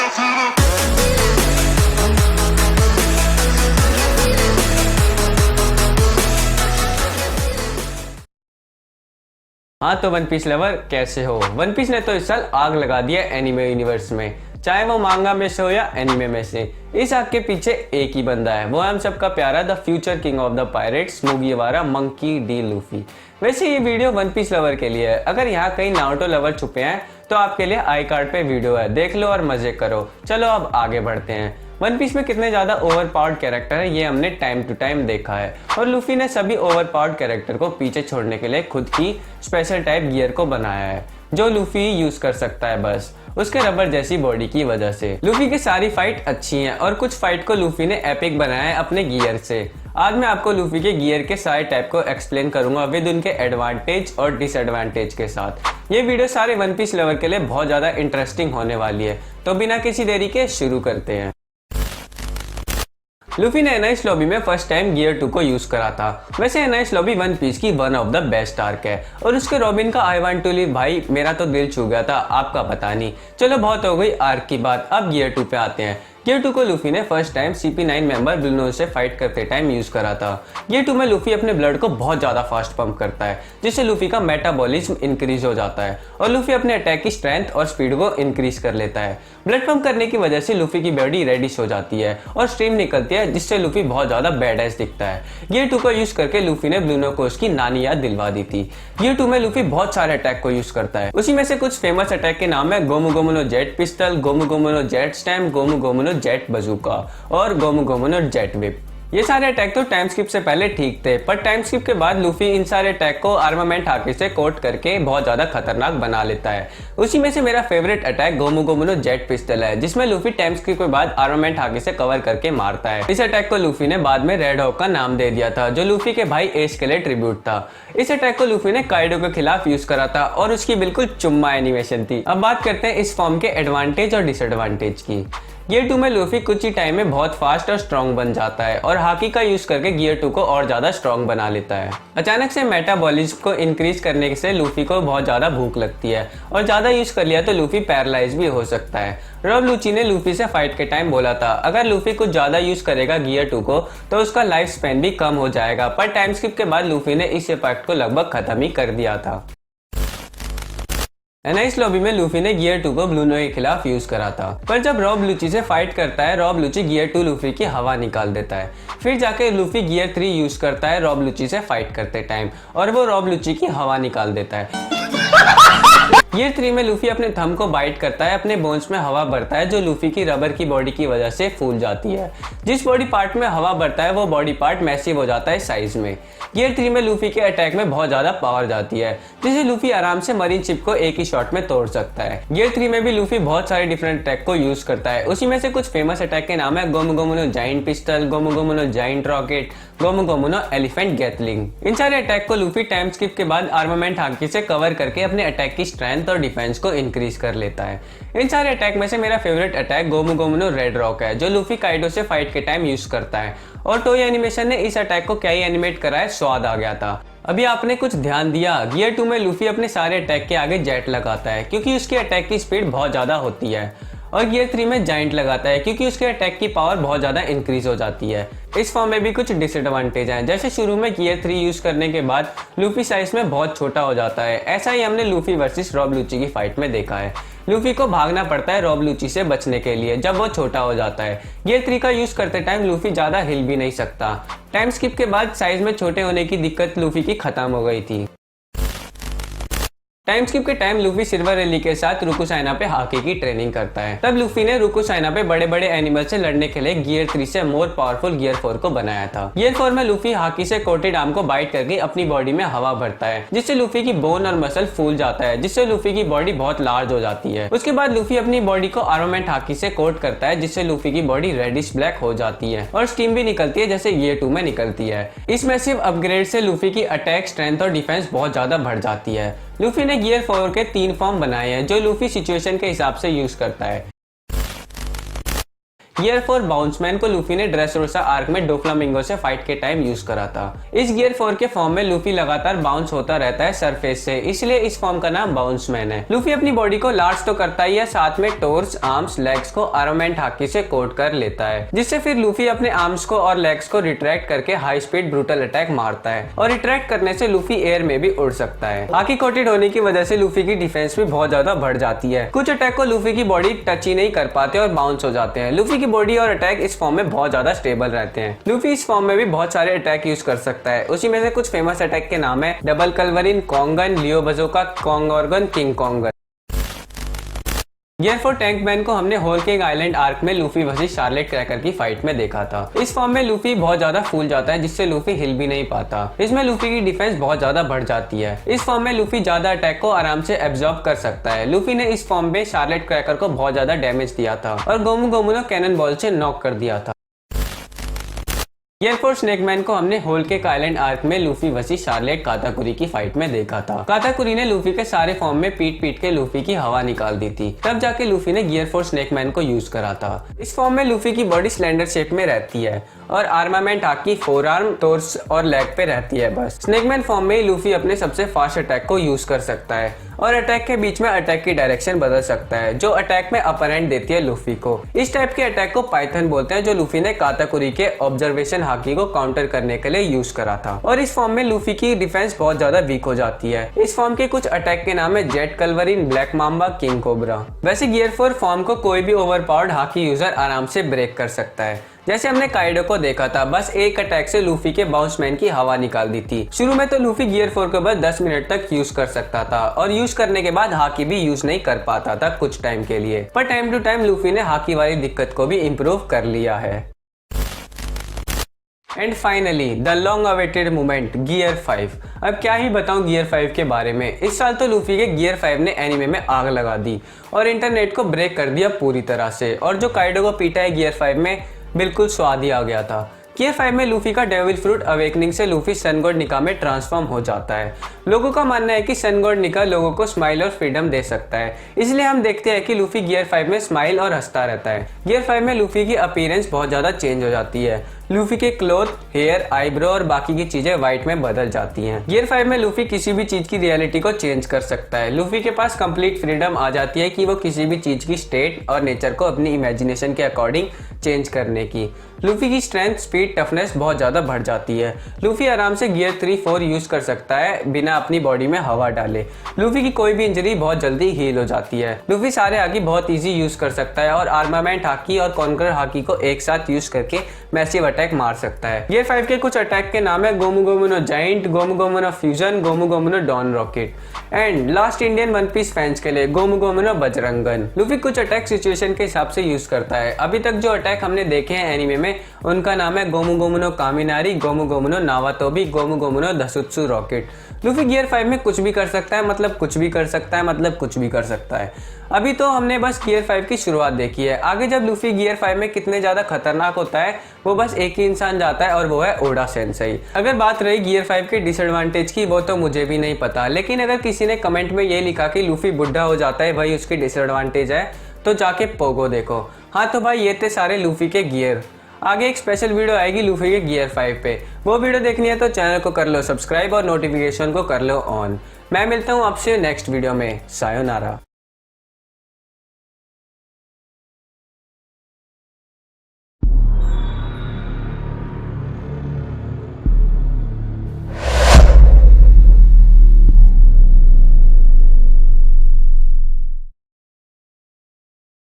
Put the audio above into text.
हाँ तो one piece lover कैसे हो। वन पीस ने तो इस साल आग लगा दिया एनिमे यूनिवर्स में, चाहे वो मांगा में से हो या एनिमे में से। इस आग के पीछे एक ही बंदा है, वो हम सबका प्यारा the future king of the pirates Mugiwara Monkey D Luffy. वैसे ये वीडियो वन पीस लवर के लिए है, अगर यहाँ कहीं नारुतो लवर छुपे हैं तो आपके लिए आई कार्ड पे वीडियो है, देख लो और मजे करो। चलो अब आगे बढ़ते हैं। वन पीस में कितने ज्यादा ओवरपावर्ड कैरेक्टर है ये हमने टाइम टू टाइम देखा है, और लूफी ने सभी ओवरपावर्ड कैरेक्टर को पीछे छोड़ने के लिए खुद की स्पेशल टाइप गियर को बनाया है, जो लूफी यूज कर सकता है बस उसके रबर जैसी बॉडी की वजह से। लूफी की सारी फाइट अच्छी हैं और कुछ फाइट को लूफी ने एपिक बनाया है अपने गियर से। आज मैं आपको लूफी के गियर के सारे टाइप को एक्सप्लेन करूंगा विद उनके एडवांटेज और डिसएडवांटेज के साथ। ये वीडियो सारे वन पीस लवर के लिए बहुत ज्यादा इंटरेस्टिंग होने वाली है, तो बिना किसी देरी के शुरू करते हैं। लूफी ने एनाइस लॉबी में फर्स्ट टाइम गियर 2 को यूज करा था। वैसे एनाइस लॉबी वन पीस की one of the best arc है, और उसके रॉबिन का आई वांट टू लिव भाई मेरा तो दिल छू गया था, आपका पता नहीं। चलो बहुत हो गई आर्क की बात, अब गियर 2 पे आते हैं। गियर 2 को लूफी ने first time CP9 member blue nose से फाइट करते टाइम यूज करा था। गियर 2 में लूफी अपने ब्लड को बहुत ज्यादा फास्ट पंप करता है, जिससे लूफी का मेटाबॉलिज्म इंक्रीज हो जाता है, और लूफी अपने अटैक की स्ट्रेंथ और स्पीड को इंक्रीज कर लेता है। ब्लड पंप करने की वजह से लूफी की बॉडी रेडिश हो जाती है और स्ट्रीम निकलती है, जिससे लूफी बहुत ज्यादा बैडएस दिखता है। गियर 2 को यूज करके लूफी ने ब्लू नोज की नानी याद दिलवा दी थी। गियर 2 में लूफी बहुत सारे अटैक को यूज करता है, उसी में से कुछ फेमस अटैक के नाम है Gomu Gomu no jet pistol, Gomu Gomu no jet stamp, Gomu Gomu no jet bazooka और Gomu Gomu no jet whip. ये सारे अटैक तो टाइम स्किप से पहले ठीक थे, पर टाइम स्किप के बाद लूफी इन सारे अटैक को आर्मामेंट हाकी से कोट करके बहुत ज्यादा खतरनाक बना लेता है। उसी में से मेरा favourite attack Gomu Gomu no jet pistol है, जिसमें लूफी टाइम स्किप के बाद आर्मामेंट हाकी से कवर करके मारता है। इस अटैक को लूफी ने बाद में रेड हॉक का नाम दे दिया था, जो लूफी के भाई एश के लिए ट्रिब्यूट था। इस अटैक को लूफी ने काइडो के खिलाफ यूज करा था, और उसकी बिल्कुल चुम्मा एनिमेशन थी। अब बात करते हैं इस फॉर्म के एडवांटेज और डिसएडवांटेज की। गियर 2 में लूफी कुछ ही टाइम में बहुत फास्ट और स्ट्रॉन्ग बन जाता है, और हाकी का यूज करके गियर 2 को और ज्यादा स्ट्रॉन्ग बना लेता है। अचानक से मेटाबॉलिज्म को इंक्रीज करने से लूफी को बहुत ज्यादा भूख लगती है, और ज्यादा यूज कर लिया तो लूफी पैरालाइज भी हो सकता है। रॉब लूची ने लूफी से फाइट के टाइम बोला था अगर लूफी कुछ ज्यादा यूज करेगा गियर 2 को तो उसका लाइफ स्पैन भी कम हो जाएगा, पर टाइम स्किप के बाद लूफी ने इस इफेक्ट को लगभग खत्म ही कर दिया था। एनाइस लॉबी में लूफी ने गियर 2 को ब्लू नो के खिलाफ यूज करा था, पर जब रॉब लूची से फाइट करता है रॉब लूची गियर 2 लूफी की हवा निकाल देता है। फिर जाके लूफी गियर 3 यूज करता है रॉब लूची से फाइट करते टाइम, और वो रॉब लूची की हवा निकाल देता है। गियर 3 में लूफी अपने थंब को बाइट करता है, अपने बोन्स में हवा भरता है, जो लूफी की रबर की बॉडी की वजह से फूल जाती है। जिस बॉडी पार्ट में हवा भरता है वो बॉडी पार्ट मैसिव हो जाता है साइज में। गियर 3 में लूफी के अटैक में बहुत ज्यादा पावर जाती है, जिसे लूफी आराम से मरीन शिप को एक ही शॉट में तोड़ सकता है। गियर 3 में भी लूफी बहुत सारे डिफरेंट अटैक को यूज करता है, उसी में से कुछ फेमस अटैक के नाम है Gomu Gomu no giant pistol, Gomu Gomu no giant rocket, Gomu Gomu no elephant gatling. इन सारे अटैक को लूफी टाइम स्किप के बाद आर्मामेंट हाकी से कवर करके अपने अटैक की स्ट्रेंथ और डिफेंस को इंक्रीज कर लेता है। इन सारे अटैक में से मेरा favourite attack Gomu Gomu no red rock है, जो लूफी काइडो से फाइट के टाइम यूज करता है, और टोई एनिमेशन ने इस अटैक को क्या ही एनिमेट करा है, स्वाद आ गया था। अभी आपने कुछ ध्यान दिया, गियर 2 में लूफी अपने सारे अटैक के आगे जेट लगाता है क्योंकि उसकी अटैक की स्पीड बहुत ज्यादा होती है, और गियर 3 में जाइंट लगाता है क्योंकि उसके अटैक की पावर बहुत ज्यादा इंक्रीज हो जाती है। इस फॉर्म में भी कुछ डिसएडवांटेज हैं, जैसे शुरू में गियर 3 यूज करने के बाद लूफी साइज में बहुत छोटा हो जाता है। ऐसा ही हमने लूफी वर्सेस रॉब लूची की फाइट में देखा है। लूफी को भागना पड़ता है रॉब लूची से बचने के लिए जब वो छोटा हो जाता है। गियर 3 का यूज करते टाइम लूफी ज्यादा हिल भी नहीं सकता। टाइम स्किप के बाद साइज में छोटे होने की दिक्कत लूफी की खत्म हो गई थी। टाइम स्किप के टाइम लूफी सिल्वर रैली के साथ रुकुसाइना पे हाकी की ट्रेनिंग करता है। तब लूफी ने रुकुसाइना पे बड़े बड़े एनिमल से लड़ने के लिए गियर 3 से मोर पावरफुल गियर 4 को बनाया था। गियर 4 में लूफी हाकी से कोटेड आर्म को बाइट करके अपनी बॉडी में हवा भरता है, जिससे लूफी की बोन और मसल फूल जाता है, जिससे लूफी की बॉडी बहुत लार्ज हो जाती है। उसके बाद लूफी अपनी बॉडी को आर्मामेंट हाकी से कोट करता है, जिससे लूफी की बॉडी रेडिश ब्लैक हो जाती है और स्टीम भी निकलती है जैसे गियर 2 में निकलती है। इस मैसिव अपग्रेड से लूफी की अटैक, स्ट्रेंथ और डिफेंस बहुत ज्यादा बढ़ जाती है। लूफी ने गियर 4 के 3 फॉर्म बनाए हैं, जो लूफी सिचुएशन के हिसाब से यूज करता है। गियर 4 बाउंसमैन को लूफी ने ड्रेसरोसा आर्क में डोफ्लामिंगो से फाइट के टाइम यूज करा था। इस गियर 4 के फॉर्म में लूफी लगातार बाउंस होता रहता है सरफेस से, इसलिए इस फॉर्म का नाम बाउंसमैन है। लूफी अपनी बॉडी को लार्ज तो करता ही है, साथ में टोर्स, आर्म्स, लेग्स को आर्मामेंट हाकी से कोट कर लेता है, जिससे फिर लूफी अपने आर्म्स को और लेग्स को रिट्रैक्ट करके हाई स्पीड ब्रूटल अटैक मारता है और रिट्रैक्ट करने से लूफी एयर में भी उड़ सकता है। हाकी कोटेड होने की वजह से लूफी की डिफेंस भी बहुत ज्यादा बढ़ जाती है। कुछ अटैक को लूफी की बॉडी टच ही नहीं कर पाते और बाउंस हो जाते हैं। लूफी की बॉडी और अटैक इस फॉर्म में बहुत ज्यादा स्टेबल रहते हैं। लूफी इस फॉर्म में भी बहुत सारे अटैक यूज कर सकता है। उसी में से कुछ फेमस अटैक के नाम है डबल कल्वरिन, कॉन्गन, लियो बजोका, कॉन्गॉर्गन, किंग कॉन्गन। गियर 4 टैंक मैन को हमने होल किंग आइलैंड आर्क में लूफी वर्सेस शार्लेट क्रैकर की फाइट में देखा था। इस फॉर्म में लूफी बहुत ज्यादा फूल जाता है, जिससे लूफी हिल भी नहीं पाता। इसमें लूफी की डिफेंस बहुत ज्यादा बढ़ जाती है। इस फॉर्म में लूफी ज्यादा अटैक को आराम से एब्जॉर्ब कर सकता है। लूफी ने इस फॉर्म में शार्लेट क्रैकर को बहुत ज्यादा डैमेज दिया था और गोमू गोमू कैनन बॉल से नॉक कर दिया था। गियर 4 स्नेकमैन को हमने होल के आइलैंड आर्क में लूफी वर्सेस शार्लेट काताकुरी की फाइट में देखा था। काताकुरी ने लूफी के सारे फॉर्म में पीट पीट के लूफी की हवा निकाल दी थी, तब जाके लूफी ने गियर 4 स्नेकमैन को यूज करा था। इस फॉर्म में लूफी की बॉडी स्लेंडर शेप में रहती है और आर्मामेंट हाकी फोर आर्म, टोर्स और लेग पे रहती है बस। स्नेकमैन फॉर्म में लूफी अपने सबसे फास्ट अटैक को यूज कर सकता है और अटैक के बीच में अटैक की डायरेक्शन बदल सकता है, जो अटैक में अपर हैंड देती है लूफी को। इस टाइप के अटैक को पाइथन बोलते हैं, जो लूफी ने काताकुरी के ऑब्जर्वेशन हाकी को काउंटर करने के लिए यूज करा था। और इस फॉर्म में लूफी की डिफेंस बहुत ज्यादा वीक हो जाती है। इस फॉर्म के कुछ अटैक के नाम है jet culverin, black mamba, king cobra. वैसे गियर 4 फॉर्म को कोई भी ओवरपावर्ड हाकी यूजर आराम से ब्रेक कर सकता है। जैसे हमने काइडो को देखा था, बस एक अटैक से लूफी के बाउंसमैन की हवा निकाल दी थी। शुरू में तो लूफी गियर 4 को बस 10 मिनट तक यूज कर सकता था और यूज करने के बाद हाकी भी यूज नहीं कर पाता था कुछ टाइम के लिए, पर टाइम टू टाइम लूफी ने हाकी वाली दिक्कत को भी इम्प्रूव कर लिया है। And finally the long awaited movement gear 5। अब क्या ही बताऊं गियर 5 के बारे में। इस साल तो लूफी के गियर 5 ने एनीमे में आग लगा दी और इंटरनेट को ब्रेक कर दिया पूरी तरह से। और जो काइडो को पीटा है गियर 5 में, बिल्कुल स्वाद ही आ गया था। गियर 5 में लूफी का डेविल फ्रूट अवेकनिंग से लूफी सन गॉड निका में ट्रांसफॉर्म हो जाता है। लोगों का मानना है कि सन गॉड निका लोगों को स्माइल और फ्रीडम दे सकता है, इसलिए हम देखते हैं कि लूफी गियर 5 में स्माइल और हंसता रहता है। गियर 5 में लूफी की अपीयरेंस बहुत ज्यादा चेंज हो जाती है। लूफी के क्लोथ, हेयर, आईब्रो और बाकी की चीजें व्हाइट में बदल जाती हैं। गियर 5 में लूफी किसी भी चीज की रियलिटी को चेंज कर सकता है। लूफी के पास कंप्लीट फ्रीडम आ जाती है कि वो किसी भी चीज की स्टेट और नेचर को अपनी इमेजिनेशन के अकॉर्डिंग चेंज करने की। लूफी की स्ट्रेंथ, स्पीड, टफनेस बहुत ज्यादा बढ़ जाती है। लूफी आराम से गियर 3-4 यूज कर सकता है बिना अपनी बॉडी में हवा डाले। लूफी की कोई भी इंजरी बहुत जल्दी हील हो जाती है। लूफी सारे हाकी बहुत इजी यूज कर सकता है और आर्मामेंट हाकी और कॉन्कर हाकी को एक साथ यूज करके मैसिव अटैक मार सकता है। गियर 5 के कुछ अटैक के नाम है Gomu Gomu no giant, Gomu Gomu no fusion, Gomu Gomu no dawn rocket. And last Indian One Piece fans के लिए Gomu Gomu no Bajrangan. Luffy कुछ अटैक सिचुएशन के हिसाब से यूज करता है। अभी तक जो अटैक हमने देखे हैं एनीमे में, उनका नाम है Gomu Gomu no Kaminari, Gomu Gomu no Nawatobi, Gomu Gomu no दसुत्सु रॉकेट। लूफी गियर 5 में कुछ भी कर सकता है, मतलब कुछ भी कर सकता है, मतलब कुछ भी कर सकता है। अभी तो हमने बस गियर 5 की शुरुआत देखी है। आगे जब लूफी गियर 5 में कितने ज्यादा खतरनाक होता है, वो बस एक ही इंसान जाता है और वो है ओडा सेंसेई। अगर बात रही गियर 5 के डिसएडवांटेज की, वो तो मुझे भी नहीं पता, लेकिन अगर किसी ने कमेंट में ये लिखा कि लूफी बुढ़ा हो जाता है वही उसकी डिसएडवांटेज है, तो जाके पोगो देखो। हाँ तो भाई ये थे सारे लूफी के गियर। आगे एक स्पेशल वीडियो आएगी लूफी के गियर 5 पे। वो वीडियो देखनी है तो चैनल को कर लो सब्सक्राइब और नोटिफिकेशन को कर लो ऑन। मैं मिलता हूँ आपसे नेक्स्ट वीडियो में। सायोनारा।